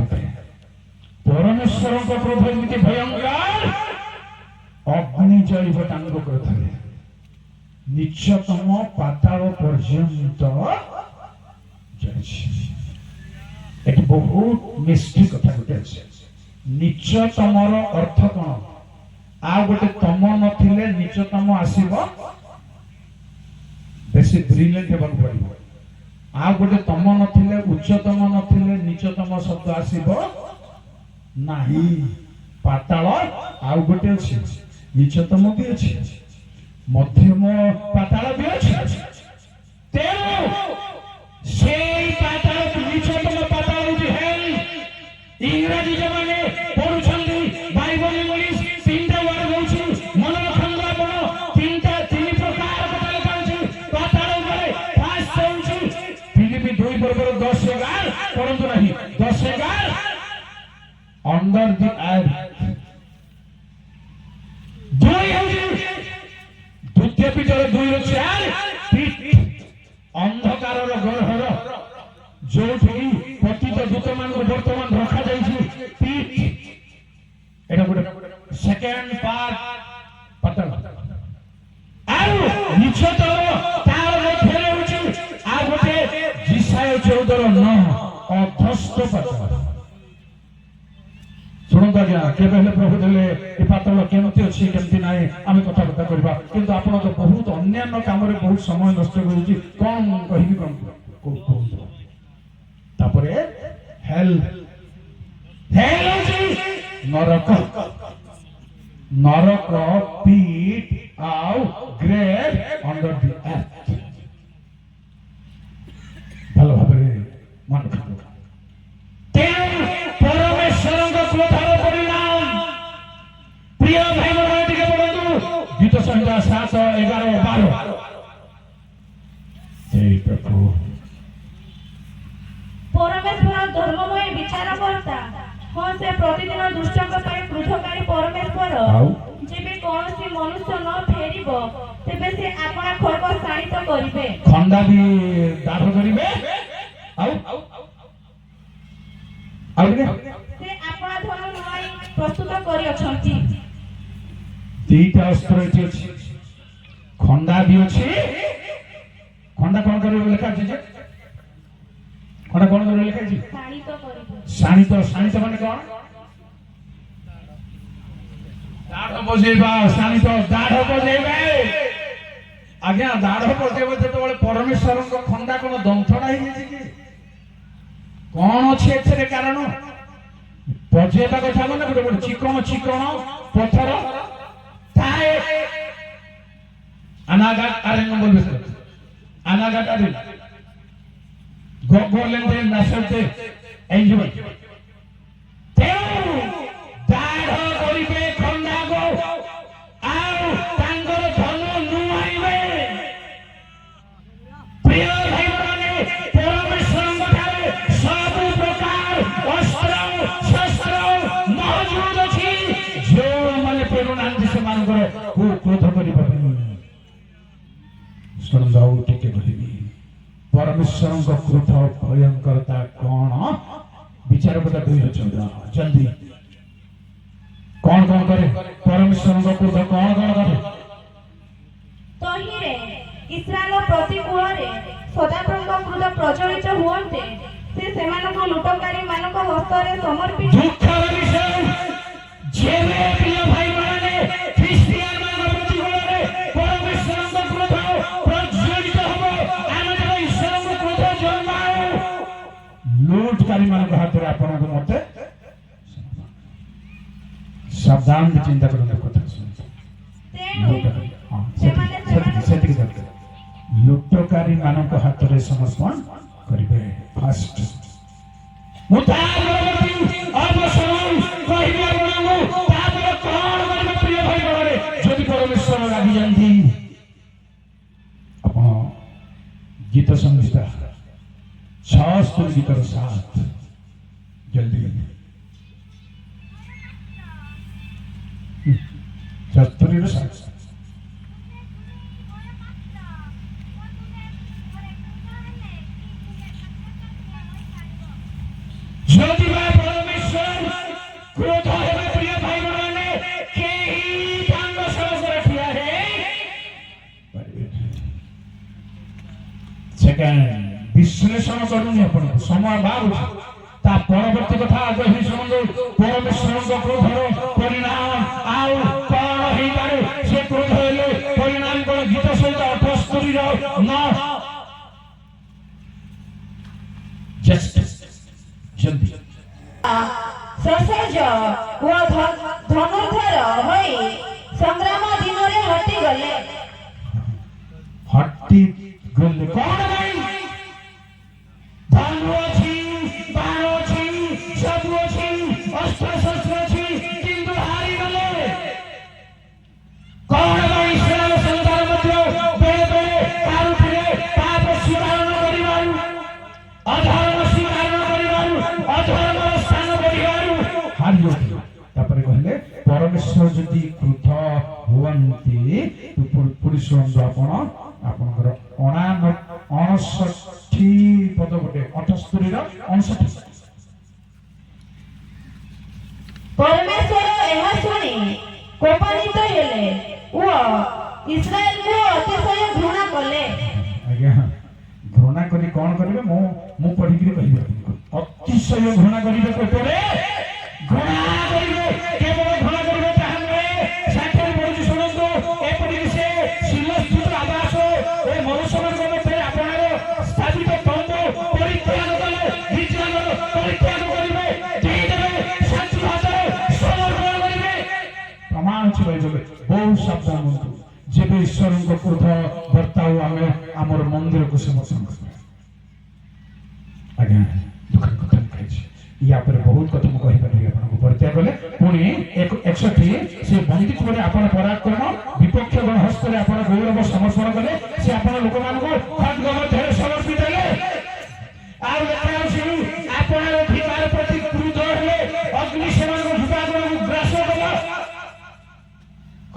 ପରମେଶ୍ୱରଙ୍କ କ୍ରୋଧ ଏମିତି ଭୟଙ୍କର ଅଗ୍ନି ଜଳିବ ତାଙ୍କ କ୍ରୋଧରେ ନିଚତମ ପାତାଳ ପର୍ଯ୍ୟନ୍ତ ଯାଇଛି ଏଠି ବହୁତ ମିଷ୍ଟି କଥା ଗୋଟେ ଅଛି ନିଚତମର ଅର୍ଥ କଣ ଆଉ ଗୋଟେ ତମ ନଥିଲେ ନିଚତମ ଆସିବ ବେଶୀ ବ୍ରିଲିଏଣ୍ଟ ହେବାକୁ ପଡିବ ଆଉ ଗୋଟେ ତମ ନଥିଲେ ଉଚ୍ଚତମ ନଥିଲେ ନିଚତମ ଶବ୍ଦ ଆସିବ ନାହିଁ ପାତାଳ ଆଉ ଗୋଟେ ଅଛି ନିଚତମ ବି ଅଛି ମଧ୍ୟମ ପାତାଳ ବି ଅଛି ତେଣୁ সেই পাতাল নিচতম পাতাল হচ্ছে হেল ইংরেজি যেমানে পড়ুଛନ୍ତି বাইবেল ইংলিশ তিনটা ওয়ার্ড হচ্ছে মনে রাখନ୍ତୁ ଆପଣ ତିନି ପ୍ରକାର ପାତାଳ ପାଉଛି ପାତାଳ ଉପରେ ফার্স্ট ହଉଛି ଫିଲିପି 2 ପର୍ବର 10 11 ପଢନ୍ତୁ ନାହିଁ 10 11 ଅଣ୍ଡର ଦି ଆର୍ଥ ଦୁଇ ହଉଛି ଦ୍ୱିତୀୟ ପିଟର 2 ର 4 ଅନ୍ଧକାରର ଗର୍ଭର ଯୋଉଠି ପତିତ ଦୂତମାନଙ୍କୁ ବର୍ତ୍ତମାନ ରଖାଯାଇଛି ପିଠ ଏଟା ଗୋଟେ ସେକେଣ୍ଡ ପାର୍ଟ ପାତାଳ ଆଉ ନିଚତର ତାର ମଧ୍ୟରେ ହେଉଛି ଆଉ ଗୋଟେ ଜିସାୟ 14 ର 9 ଅଧସ୍ଥ ପାତାଳ ଶୁଣନ୍ତୁ ଆଜ୍ଞା କେବେ ହେଲେ ପ୍ରଭୁ ଦେଲେ ଏ ପାତାଳ କେମିତି ଅଛି କେମିତି ନାହିଁ ଆମେ କଥାବାର୍ତ୍ତା କରିବା କିନ୍ତୁ ଆପଣ ତ ବହୁତ ଅନ୍ୟାନ୍ୟ କାମରେ ବହୁତ ସମୟ ନଷ୍ଟ କରୁଛି କଣ କହିବି କଣ ତାପରେ ହେଲ୍ ହେଉଛି ନରକ ନରକ ପିଟ୍ ଆଉ ଗ୍ରେଭ୍ ଅଣ୍ଡର ଦି ଆର୍ଥ ଭଲ ଭାବରେ ମନେ ରଖନ୍ତୁ ତେଣୁ ପରମେଶ୍ୱରଙ୍କ କ୍ରୋଧର ପରିଣାମ ପ୍ରିୟ ଭାଇ ମାନେ ଟିକେ ପଢନ୍ତୁ ଗୀତ ସଂହିତା 7 11 12 ଜୟ ପ୍ରଭୁ ପରମେଶ୍ୱର ଧର୍ମମୟ ବିଚାର କର୍ତ୍ତା ହଁ ସେ ପ୍ରତିଦିନ ଦୁଷ୍ଟଙ୍କ ପାଇଁ କ୍ରୋଧକାରୀ ପରମେଶ୍ୱର ଯେବେ କୌଣସି ମନୁଷ୍ୟ ନ ଫେରିବ ତେବେ ସେ ଆପଣା ଖର୍ବ ଶାଣିତ କରିବେ ଖଣ୍ଡା ବି ଦାଢ କରିବେ ଆଉ ସେ ଆପଣା ଧନ ନୁଆଇ ପ୍ରସ୍ତୁତ କରିଅଛନ୍ତି ଦିଟା ଅସ୍ତ୍ର ଏଠି ଅଛି ଖଣ୍ଡା ବି ଅଛି ଖଣ୍ଡା କଣ କରିବ ଲେଖା ଅଛି ଯେ ଖଣ୍ଡା କଣ କରିବ ଲେଖା ଅଛି ଶାଣିତ କରିବେ ଶାଣିତ ମାନେ କଣ ଦାଢ ବଜେଇବା ଶାଣିତ ଦାଢ ବଜେଇବେ ଆଜ୍ଞା ଦାଢ ବଜେଇବ ଯେତେବେଳେ ପରମେଶ୍ୱରଙ୍କ ଖଣ୍ଡା କଣ ଦନ୍ତଣା ହେଇଯାଇଛି କି କଣ ଅଛି ଏଥିରେ କାରଣ ବଜେଇବା କଥା ମାନେ ଗୋଟେ ଗୋଟେ ଚିକଣ ପଥର ଥାଏ अनागाट आरेन नंबर बेस अनागाट आरेन गोगोलेंदे नसलते एंजल तेउ दाढ़ करिबे खंडागो आउ तांगर धन नुआइबे प्रिय भाई माने परमेश्वरଙ୍କ ଠାରେ ସବୁ ପ୍ରକାର ଅସ୍ତ୍ର ଶସ୍ତ୍ର ମହଜୁଦ ଅଛି ଯେଉଁମାନେ ପ୍ରେରଣାନ୍ତି ସେମାନଙ୍କର କ୍ରୋଧ କରିପାରିବେ सुनंदाऊ टिके कहबी परमेश्वरଙ୍କ क्रोध भयंकरता कौन विचार बता 2014 जल्दी कौन करे परमेश्वरଙ୍କ क्रोध कौन करे तहिरे इस्राएल प्रतिकूल रे सदाप्रभुଙ୍କ क्रोध प्रज्वलित हुअन्ते से सेମାନଙ୍କୁ लुटकारी ମାନଙ୍କ हस्तरे समर्पित दुःखर विषय जेवे प्रिय भाई माने ख्रिस्टियन ମାନଙ୍କ प्रतिकूल रे परमेश्वरଙ୍କ क्रोध लूटकारी मान हाथ में आपण मत सावधान चिंता करते कथा सुन तेणु ବିକ୍ଷୋଭକାରୀ ମାନଙ୍କ ହାତରେ ସମର୍ପଣ କରିବେ। ଫାଷ୍ଟ ମୁଁ ତାପରେ ଆପଣଙ୍କୁ ତାପରେ କଣ କରିବେ ପ୍ରିୟ ଭାଇ ବଳରେ ଯଦି ପରମେଶ୍ୱର ରାଗି ଯାଆନ୍ତି ଆପଣ ଗୀତ ସଂହିତା 76 ଗୀତର 7 ଜଲ୍ଦି 70 ର 7 যদি বা পরমেশ্বর ক্রোধ হবে প্রিয় ভাই বোনে কেহি তাঙ্গ সহজরে ঠিয়া হে সেকেন্ড বিশ্লেষণ করুন আপন সময় বাবু তা পরবর্তী কথা আগে হি শুনুন পরমেশ্বরଙ୍କ ক্রোধର ପରିଣାମ ଆଉ କଣ ହେଇପାରେ ସେ କ୍ରୋଧ ହେଲେ ପରିଣାମ କଣ ଗୀତ ସହିତ 78 ର 9 ଜଷ୍ଟ ଜଲ୍ଦି ସସଜ ଓ ଧନୁର୍ଦ୍ଧର ହୋଇ ସଂଗ୍ରାମ ଦିନରେ ହଟିଗଲେ କଣ ପାଇଁ ଧନୁ ଅଛି ବାଣ ଅଛି ସବୁ ଅଛି ଅସ୍ତ୍ର ଶସ୍ତ୍ର ଅଛି କିନ୍ତୁ ହାରିଗଲେ କଣ ପାଇଁ ଇସ୍ରାଏଲ ସନ୍ତାନ ମଧ୍ୟ ବେଳେ ବେଳେ କାରୁଥିଲେ ପାପ ସ୍ୱୀକାର କରିବାରୁ ଅଧର୍ମ ସ୍ୱୀକାର କରିବାରୁ ଅଧର୍ମର ସ୍ଥାନ ବଢିବାରୁ ହାରିଯାଉଥିଲେ। ତାପରେ କହିଲେ ପରମେଶ୍ୱର ଯଦି କ୍ରୋଧ ହୁଅନ୍ତି ପୁଣି ଶୁଣନ୍ତୁ ଆପଣଙ୍କର 59 ପଦ ଗୋଟେ 78 ର 59 ପରମେଶ୍ୱର ଏହା ଶୁଣି କୋପାନ୍ୱିତ ହେଲେ ଓ ଇସ୍ରାଏଲକୁ ଅତିଶୟ ଘୃଣା କଲେ। ଆଜ୍ଞା ଘୃଣା କରି କଣ କରିବେ ମୁଁ ପଢିକିରି କହିବି ଅତିଶୟ ଘୃଣା କରିବେ କୋପରେ ଘୃଣା କରିବେ କେବଳ ଘୃଣା କରିବେ ତାହା ନୁହେଁ ସାକ୍ଷର ପଢୁଛି ଶୁଣନ୍ତୁ ଏପରିକି ସେ ଶିଲସ୍ଥିତ ଆବାସ ଏ ମନୁଷ୍ୟମାନଙ୍କ ମଧ୍ୟରେ ଆପଣର ସ୍ଥାପିତ ତମ୍ବୁ ପରିତ୍ୟାଗ କଲେ ନିଜର ପରିତ୍ୟାଗ କରିବେ ଦେଇଦେବେ ଶତ୍ରୁ ହାତରେ ସମର୍ପଣ କରିବେ ପ୍ରମାଣ ଅଛି କହିଦେବେ ବହୁ ସାବଧାନ ହୁଅନ୍ତୁ ଯେବେ ଈଶ୍ୱରଙ୍କ କ୍ରୋଧ ବର୍ତ୍ତାଉ ଆମେ ଆମର ମନ୍ଦିରକୁ ସମର୍ପଣ କରିବା। ଆଜ୍ଞା ଦୁଃଖର କଥା ମୁଁ କହିଛି ୟା ପରେ ବହୁତ କଥା ମୁଁ କହିପାରିବି ଆପଣଙ୍କୁ ପରିତ୍ୟାଗ କଲେ ପୁଣି 61 ସେ ବନ୍ଦିତ ପରେ ଆପଣ ପରାକ୍ରମ ବିପକ୍ଷ ଗଣ ହସ୍ତରେ ଆପଣ ଗୌରବ ସମର୍ପଣ କଲେ ସେ ଆପଣ ଲୋକମାନଙ୍କୁ ଖଡ୍ଗ ମଧ୍ୟରେ ସମର୍ପିତ ହେଲେ ଆଉ ଦେଖାଯାଉଛି ଆପଣ ଅଧିକାର ପ୍ରତି କ୍ରୋଧ ହେଲେ ଅଗ୍ନି ସେମାନଙ୍କ ଭୂପାଗଣକୁ ଗ୍ରାସ କଲା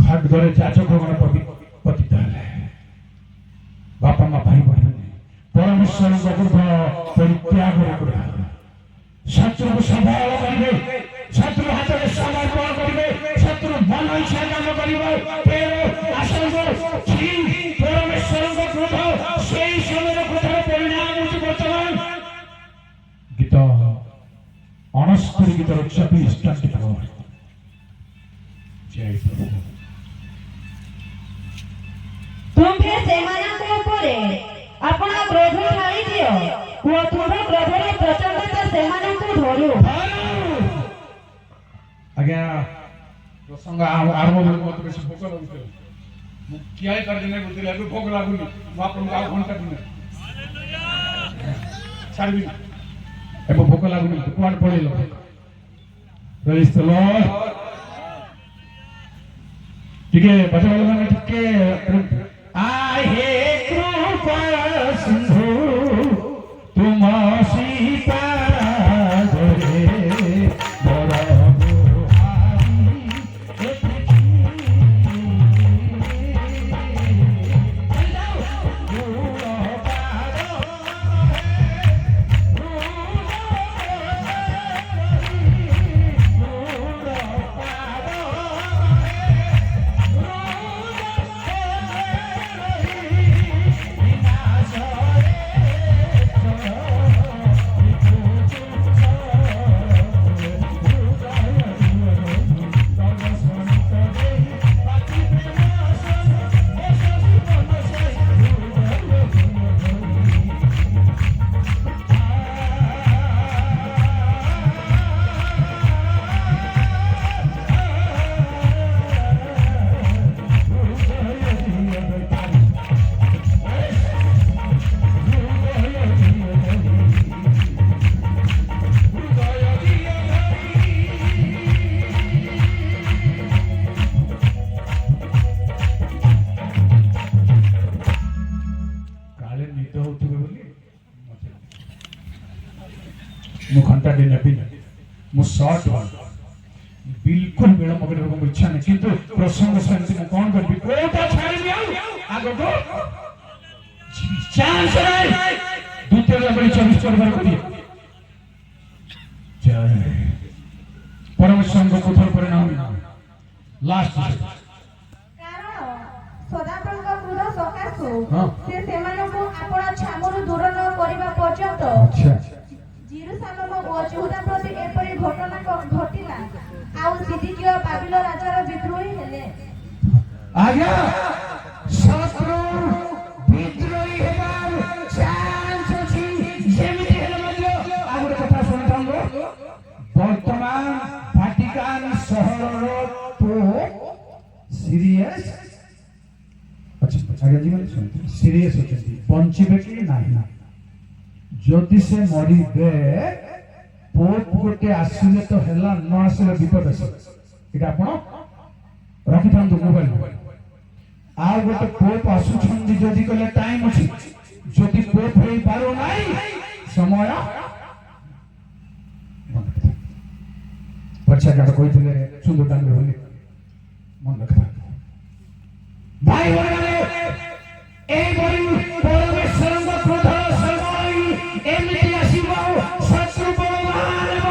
ଖଡ୍ଗରେ ଯାଜକଗଣ ପତିତ ହେଲେ ବାପା ମା ଭାଇ ଭଉଣୀ ପରମେଶ୍ୱରଙ୍କ କ୍ରୋଧ ପରିତ୍ୟାଗ କରିବା ଶତ୍ରୁକୁ ସମ୍ଭାଳ କରିବେ ଶତ୍ରୁ ହାତରେ ସମର୍ପଣ କରିବେ ଶତ୍ରୁ ମନ ଇଚ୍ଛା କାମ କରିବ ଆସନ୍ତୁ ପରମେଶ୍ୱରଙ୍କ କ୍ରୋଧ ସେଇ ସମୟର କ୍ରୋଧର ପରିଣାମ ହେଉଛି ବର୍ତ୍ତମାନ ଗୀତ 69 ଗୀତର 24 ଜୟ ପ୍ରଭୁ। ତୁମ୍ଭେ ସେମାନଙ୍କ ଉପରେ ଆପଣ କ୍ରୋଧ ଢାଳି ଦିଅ ଓ ତୁମ୍ଭ କ୍ରୋଧର ପ୍ରଚଣ୍ଡତା ସେମାନଙ୍କୁ ଧରୁ। ଆଜ୍ଞା ପ୍ରସଙ୍ଗ ଆରମ୍ଭ ବେଳକୁ ମତେ ବେଶୀ ଭୋକ ଲାଗୁଥିଲା ମୁଁ କିଏ କରିଦିନେ ବୁଝିଲି ଏବେ ଭୋକ ଲାଗୁନି ମୁଁ ଆପଣଙ୍କୁ ଆଉ ଘଣ୍ଟା ଦିନେ ଛାଡ଼ିବି ଏବେ ଭୋକ ଲାଗୁନି କୁଆଡେ ପଳେଇଲ ପ୍ରେଜ୍ ଦ ଲର୍ଡ ଟିକେ ବଜାଅ ଟିକେ आहे कृपा सिंधु तुम सीता धरे बड़ा ମୁଁ ଘଣ୍ଟାଟେ ନେବି ନା, ମୁଁ ସର୍ଟ ବିଲକୁଲ ବିଳମ୍ବ କରିବାକୁ ମୋ ଇଚ୍ଛା ନାହିଁ, କିନ୍ତୁ ପ୍ରସଙ୍ଗ ସେମିତି ମୁଁ କଣ କରିବି, କୋଉଟା ଛାଡ଼ିବି ଆଉ ଆଗକୁ ଚାନ୍ସ ନାହିଁ। ଦ୍ୱିତୀୟ ନମ୍ବର 24 କରିବାର କରିବେ ପରମେଶ୍ୱରଙ୍କ କଠୋର ପରିଣାମ ଲାଷ୍ଟ। କାରଣ ସଦାପ୍ରଭୁଙ୍କ କ୍ରୋଧ ସକାଶୁ ହଁ। ସେ ସେମାନଙ୍କୁ ଆପଣ ଛାମୁରୁ ଦୂର ନ କରିବା ପର୍ଯ୍ୟନ୍ତ ଆଚ୍ଛା ଜେରୁସାଲେମ ଓ ଯହୂଦା ପ୍ରତି ଏପରି ଘଟଣା ଘଟିଲା। ଆଉ ସିଦିକିଆ ବାବିଲ ରାଜାର ବିଦ୍ରୋହୀ ହେଲେ। ଆଜ୍ଞା ଶତ୍ରୁ ବିଦ୍ରୋହୀ ହେବାର ଚାନ୍ସ ଅଛି, ଯେମିତି ହେଲେ ମଧ୍ୟ। ଆଉ ଗୋଟେ କଥା ଶୁଣିଥାନ୍ତୁ, ବର୍ତ୍ତମାନ ଭାଟିକାନ ସହରର ସିରିୟସ୍ ଆଜ୍ଞା ଜୀବନ ଶୁଣନ୍ତୁ, ସିରିୟସ୍ ଅଛନ୍ତି, ବଞ୍ଚିବେ କି ନାହିଁ। ଯଦି ସେ ମରିବେ, ପୋପ ଗୋଟେ ଆସିଲେ ତ ହେଲା, ନ ଆସିଲେ ବିପଦ ଆସିବ। ଏଇଟା ଆପଣ ରଖିଥାନ୍ତୁ ମୋବାଇଲ। ଆଉ ଗୋଟେ ପୋପ ଆସୁଛନ୍ତି, ଯଦି କହିଲେ ଟାଇମ ଅଛି, ଯଦି ପୋପ ହେଇପାରୁ ନାହିଁ ସମୟ ପଛା କାଟ କହିଥିଲେ ସୁନ୍ଦର ଡାଙ୍ଗର ବୋଲି ମନେ ରଖିଥା। ଭାଇ ଭଉଣୀମାନେ, ଏଇଭଳି ପରମେଶ୍ୱରଙ୍କ କ୍ରୋଧର ସମୟ ଏମିତି ଆସିବ, ଶତ୍ରୁ ବଳବାନ ହେବ।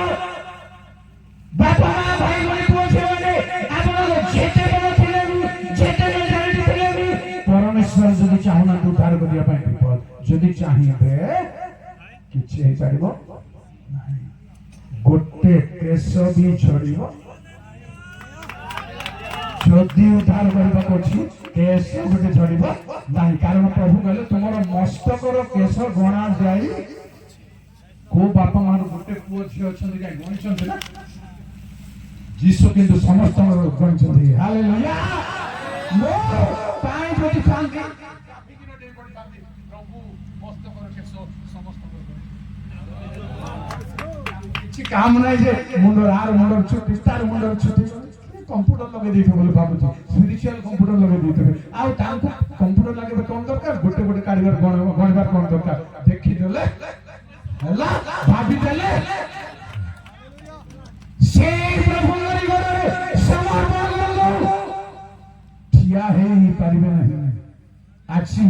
ବାପା ମା ଭାଇ ଭଉଣୀ ପୁଅ ଝିଅମାନେ, ଆପଣ ଯେତେ ବଡ଼ ଥିଲେ ବି, ଯେତେ ମେଧାବୀ ଥିଲେ ବି, ପରମେଶ୍ୱର ଯଦି ଚାହୁଁନାହାନ୍ତି ଉଦ୍ଧାର କରିବା ପାଇଁ ବିପଦ, ଯଦି ଚାହିଁବେ କିଛି ହେଇପାରିବ ନାହିଁ। ଗୋଟେ କେଶ ବି ଝଡ଼ିବ, ଯଦି ଉଦ୍ଧାର କରିବାକୁ ଅଛି କେଶ ଗୋଟେ ଝଡ଼ିବ ନାହିଁ। କାରଣ ପ୍ରଭୁ କହିଲେ ତୁମର ମସ୍ତକର କେଶ ଗଣା ଯାଇ, କୋଉ ବାପା ମାର ଗୋଟେ ପୁଅ ଝିଅ ଅଛନ୍ତି କାହିଁ ଗଣିଛନ୍ତି ନା? ଯୀଶୁ କିନ୍ତୁ ସମସ୍ତଙ୍କର ଗଣିଛନ୍ତି। ହାଲେଲୁୟା। ମୋ ପାଇଁ ଯଦି ଚାହାନ୍ତି ପ୍ରଭୁ ମସ୍ତକର କେଶ ସମସ୍ତଙ୍କର କିଛି କାମ ନାହିଁ ଯେ ମୁଣ୍ଡର ଆର ମୁଣ୍ଡର ଛୁଟି, ତାର ମୁଣ୍ଡର ଛୁଟି, କମ୍ପ୍ୟୁଟର ଲଗେଇ ଦେଇଥିବେ ବୋଲି ଭାବୁଛି, ସ୍ପିରିଚୁଆଲ କମ୍ପ୍ୟୁଟର ଲଗେଇ ଦେଇଥିବେ। ଆଉ ତାଙ୍କୁ କମ୍ପ୍ୟୁଟର ଲାଗିବା କଣ ଦରକାର, ଗୋଟେ ଗୋଟେ କାଢିବାର ଗଣିବାର କଣ ଦରକାର, ଦେଖିଦେଲେ ହେଲା, ଭାବିଦେଲେ